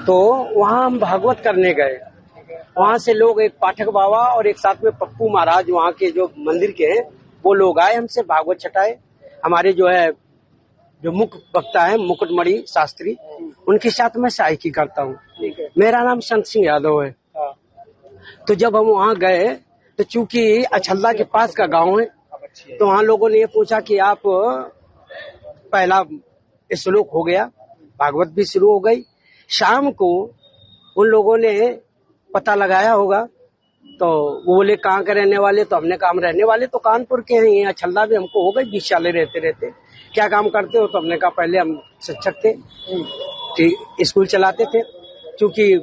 तो वहाँ हम भागवत करने गए। वहाँ से लोग, एक पाठक बाबा और एक साथ में पप्पू महाराज वहाँ के जो मंदिर के हैं, वो लोग आए, हमसे भागवत छटाए। हमारे जो मुख्य वक्ता है मुकुटमणि शास्त्री, उनके साथ मैं सहायकी करता हूँ। मेरा नाम संत सिंह यादव है। तो जब हम वहाँ गए तो चूंकि अछल्ला के पास का गांव है, तो वहाँ लोगों ने ये पूछा कि आप, पहला श्लोक हो गया, भागवत भी शुरू हो गई। शाम को उन लोगों ने पता लगाया होगा, तो वो बोले कहाँ के रहने वाले? तो हमने कहा हम रहने वाले तो कानपुर के हैं, ये अछल्ला भी हमको हो गई 20 साल रहते रहते। क्या काम करते हो? तो हमने कहा पहले हम शिक्षक थे, स्कूल चलाते थे। क्योंकि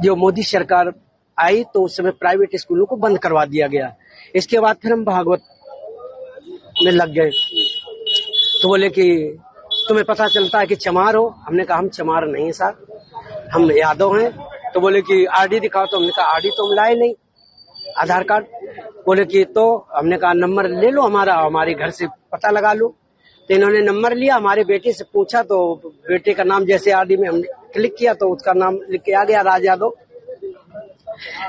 जो मोदी सरकार आई तो उस समय प्राइवेट स्कूलों को बंद करवा दिया गया। इसके बाद फिर हम भागवत में लग गए। तो बोले कि तुम्हें पता चलता है कि चमार हो? हमने कहा हम चमार नहीं साहब, हम यादव हैं। तो बोले कि आरडी दिखाओ। तो हमने कहा आरडी तो हम लाए नहीं, आधार कार्ड। बोले कि तो हमने कहा नंबर ले लो हमारा, हमारे घर से पता लगा लो। तो इन्होंने नंबर लिया, हमारे बेटे से पूछा तो बेटे का नाम जैसे आरडी में हमने क्लिक किया तो उसका नाम लिख के आ गया, राज यादव।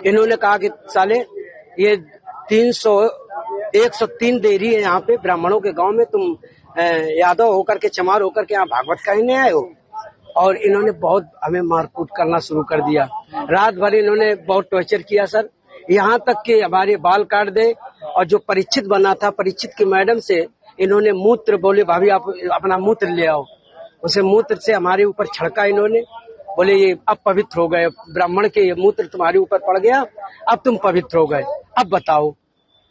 इन्होंने कहा कि साले ये 103 देरी है यहाँ पे ब्राह्मणों के गांव में, तुम यादव होकर के, चमार होकर के यहाँ भागवत कहने आए हो। और इन्होंने बहुत हमें मारकूट करना शुरू कर दिया। रात भर इन्होंने बहुत टॉर्चर किया सर, यहाँ तक कि हमारे बाल काट दे। और जो परीक्षित बना था, परीक्षित की मैडम से इन्होंने मूत्र, बोले भाभी आप अपना मूत्र ले आओ, उसे मूत्र से हमारे ऊपर छिड़का इन्होंने। बोले ये अब पवित्र हो गए, ब्राह्मण के ये मूत्र तुम्हारे ऊपर पड़ गया, अब तुम पवित्र हो गए, अब बताओ।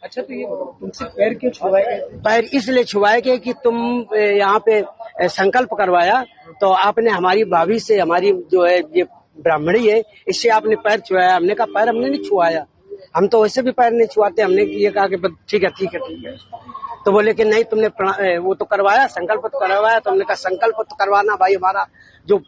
अच्छा, तो ये तुमसे पैर क्यों छुआए गए? पैर इसलिए छुआए गए कि तुम यहाँ पे संकल्प करवाया, तो आपने हमारी भाभी से, हमारी जो है ये ब्राह्मणी है, इससे आपने पैर छुआया। हमने कहा पैर हमने नहीं छुआया, हम तो वैसे भी पैर नहीं छुआते। हमने ये कहा कि ठीक है ठीक है ठीक है। तो बोले कि नहीं तुमने वो तो करवाया, संकल्प तो करवाया। तो हमने कहा संकल्प तो करवाना भाई हमारा जो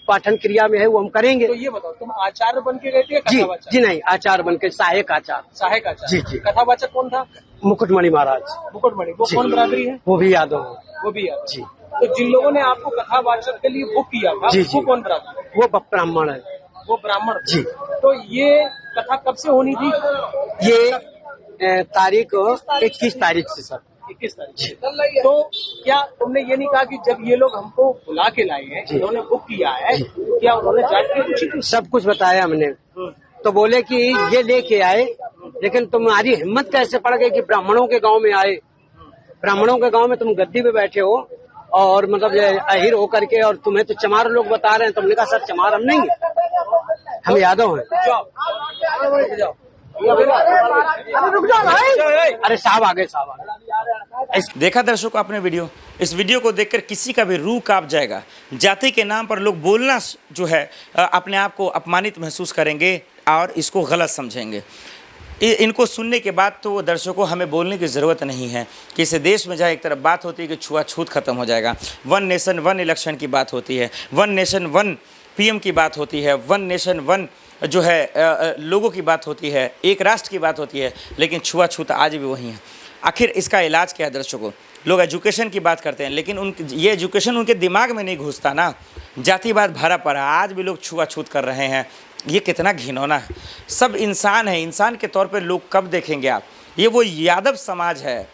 पाठन क्रिया में है वो हम करेंगे। तो ये बताओ, तुम आचार्य बन के गए थे? जी नहीं, आचार्य बन के, सहायक आचार्य। सहायक आचार्य? जी जी। कथावाचक कौन था? मुकुटमणि महाराज। मुकुटमणि, वो कौन बरादरी है? वो भी यादव। वो भी यादव जी। तो जिन लोगों ने आपको कथावाचक के लिए बुक किया था, जी, वो कौन बरादरी? वो ब्राह्मण है। वो ब्राह्मण जी। तो ये कथा कब से होनी थी? ये तारीख 21 तारीख से सर। 21 तारीख। तो क्या तुमने ये नहीं कहा कि जब ये लोग हमको बुला के लाए हैं, इन्होंने बुक किया है, क्या उन्होंने जाट के पूछी? सब कुछ बताया हमने। तो बोले कि ये लेके आए, लेकिन तुम्हारी हिम्मत कैसे पड़ गई कि ब्राह्मणों के गांव में आए? ब्राह्मणों के गांव में तुम गद्दी पे बैठे हो और मतलब अहिर होकर के, और तुम्हें तो चमार लोग बता रहे हैं। तुमने कहा सर चमार हम नहीं है, हम यादव हैं। अरे साहब आ गए, साहब आ गए। देखा दर्शकों आपने वीडियो, इस वीडियो को देखकर किसी का भी रूह कांप जाएगा। जाति के नाम पर लोग बोलना जो है अपने आप को अपमानित महसूस करेंगे और इसको गलत समझेंगे। इनको सुनने के बाद तो दर्शकों हमें बोलने की ज़रूरत नहीं है कि इस देश में जहाँ एक तरफ बात होती है कि छुआछूत खत्म हो जाएगा, 1 नेशन 1 इलेक्शन की बात होती है, 1 नेशन 1 पीएम की बात होती है, 1 नेशन 1 जो है लोगों की बात होती है, एक राष्ट्र की बात होती है, लेकिन छुआछूत आज भी वही है। आखिर इसका इलाज क्या है दर्शकों? लोग एजुकेशन की बात करते हैं, लेकिन ये एजुकेशन उनके दिमाग में नहीं घुसता ना। जातिवाद भरा पड़ा, आज भी लोग छुआछूत कर रहे हैं। ये कितना घिनौना है। सब इंसान है, इंसान के तौर पे लोग कब देखेंगे आप? ये वो यादव समाज है,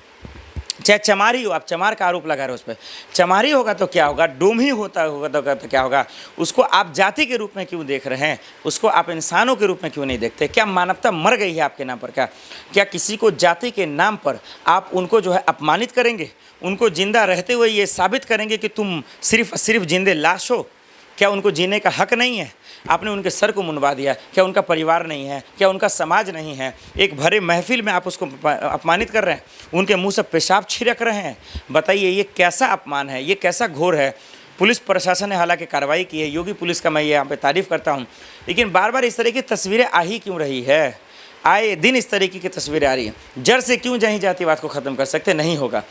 चाहे चमारी हो, आप चमार का आरोप लगा रहे हो उस पर। चमारी होगा तो क्या होगा, डोमी होता होगा तो क्या होगा? उसको आप जाति के रूप में क्यों देख रहे हैं? उसको आप इंसानों के रूप में क्यों नहीं देखते? क्या मानवता मर गई है आपके नाम पर? क्या किसी को जाति के नाम पर आप उनको जो है अपमानित करेंगे? उनको जिंदा रहते हुए ये साबित करेंगे कि तुम सिर्फ जिंदे लाश हो? क्या उनको जीने का हक नहीं है? आपने उनके सर को मुंडवा दिया। क्या उनका परिवार नहीं है? क्या उनका समाज नहीं है? एक भरे महफिल में आप उसको अपमानित कर रहे हैं, उनके मुंह से पेशाब छिड़क रहे हैं। बताइए ये कैसा अपमान है, ये कैसा घोर है? पुलिस प्रशासन ने हालांकि कार्रवाई की है, योगी पुलिस का मैं यहाँ पे तारीफ़ करता हूँ, लेकिन बार बार इस तरह की तस्वीरें आ ही क्यों रही है? आए दिन इस तरीके की तस्वीरें आ रही हैं। जड़ से क्यों जहीं जातिवाद को ख़त्म कर सकते? नहीं होगा,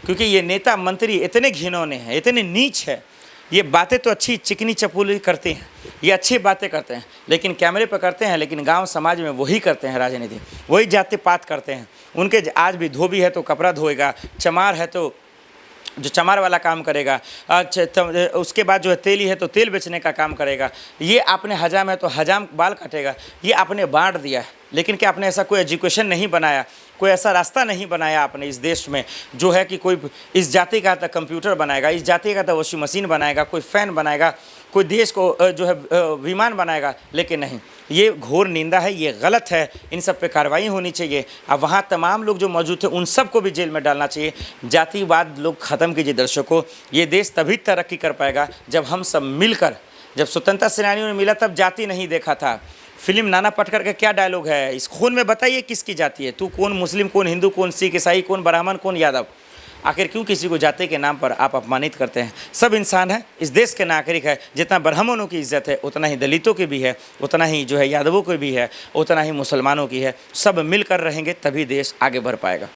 क्योंकि ये नेता मंत्री इतने घिनौने हैं, इतने नीच है। ये बातें तो अच्छी चिकनी चपूली करते हैं, ये अच्छी बातें करते हैं, लेकिन कैमरे पर करते हैं, लेकिन गांव समाज में वही करते हैं राजनीति, वही जाति पात करते हैं। उनके आज भी धोबी है तो कपड़ा धोएगा, चमार है तो जो चमार वाला काम करेगा, अच्छा उसके बाद जो है तेली है तो तेल बेचने का काम करेगा, ये आपने हजाम है तो हजाम बाल काटेगा, ये आपने बांट दिया है। लेकिन क्या आपने ऐसा कोई एजुकेशन नहीं बनाया, कोई ऐसा रास्ता नहीं बनाया आपने इस देश में जो है कि कोई इस जाति का तो कंप्यूटर बनाएगा, इस जाति का तो वॉशिंग मशीन बनाएगा, कोई फ़ैन बनाएगा, कोई देश को जो है विमान बनाएगा। लेकिन नहीं, ये घोर निंदा है, ये गलत है, इन सब पे कार्रवाई होनी चाहिए। अब वहाँ तमाम लोग जो मौजूद थे उन सबको भी जेल में डालना चाहिए। जातिवाद लोग ख़त्म कीजिए दर्शकों। ये देश तभी तरक्की कर पाएगा जब हम सब मिलकर, जब स्वतंत्रता सेनानियों ने मिला तब जाति नहीं देखा था। फिल्म नाना पाटेकर का क्या डायलॉग है, इस खून में बताइए किसकी जाति है, तू कौन मुस्लिम, कौन हिंदू, कौन सिख ईसाई, कौन ब्राह्मण, कौन यादव। आखिर क्यों किसी को जाति के नाम पर आप अपमानित करते हैं। सब इंसान है, इस देश के नागरिक है। जितना ब्राह्मणों की इज्जत है उतना ही दलितों की भी है, उतना ही जो है यादवों की भी है, उतना ही मुसलमानों की है। सब मिलकर रहेंगे तभी देश आगे बढ़ पाएगा।